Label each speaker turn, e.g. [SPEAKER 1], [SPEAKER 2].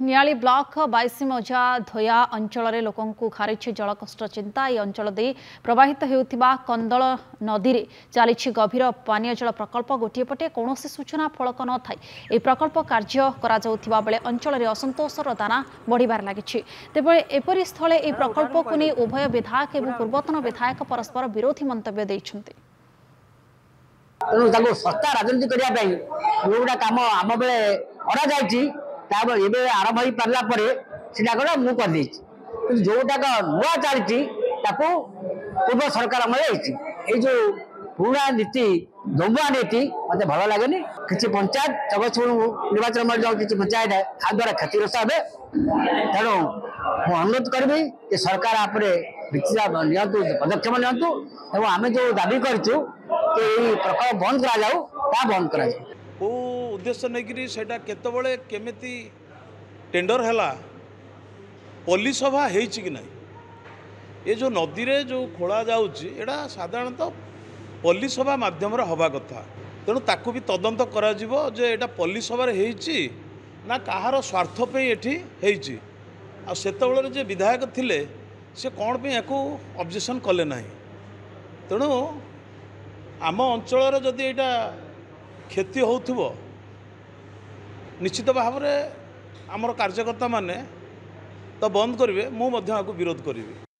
[SPEAKER 1] Niali block 22 मौजा धोया अंचल लोकंकु खारिछि जलकष्ट चिंता। ये अंचल दे प्रवाहित हेउथिबा कंदल नदी रे चालिछि गभीर पानीय जल प्रकल्प। गोटे पटे कौनसी सूचना फलक न थाई ए प्रकल्प कार्य करा जाउथिबा बेले अंचल रे असंतोषर दाना बढ़िबार लागिछि। तेबे एपरि स्थले ए प्रकल्प को नै उभय विधायक एवं पूर्वतन विधायक परस्पर विरोधी मंतव्य दैछन्ते।
[SPEAKER 2] सस्ता राजनीति करने जोड़ा कम आम बेले अड़ा जाए आरंभ हो पारा कौन मुझे करदे जोटाक नुआ चली पूर्व सरकार जो पुराणा नीति दंबुआ नीति मत भल लगे कि पंचायत जगतसिंह निर्वाचन मंडल किसी पंचायत आ द्वारा क्षतिग्रस्त हे तेणु मुझे अनुरोध करी कि सरकार आप पदक्षेप नियंतु और आम जो दाबी करूँ प्रकल्प बंद करा बंद करा
[SPEAKER 3] उद्देश्य नहीं सेटा केतबले केमिति टेंडर हैला पल्ली सभा हेछि कि नहीं ये जो नदी रे जो खोला जाउछि एडा साधारणतः पल्ली सभा माध्यम रे हवा कथा तेणु ताकू भी तदंत करा जिवो जे एडा पल्ली सभा रे हेछि ना कहार स्वार्थ पे एठी हेछि आ सेतबले जे विधायक थिले से कोन पे याकू ऑब्जेक्शन कले नाही तेणु आम अंचल जदि एटा क्षति होउथबो निश्चित भाव में आमर कार्यकर्ता माने तो बंद करेंगे मु विरोध करी।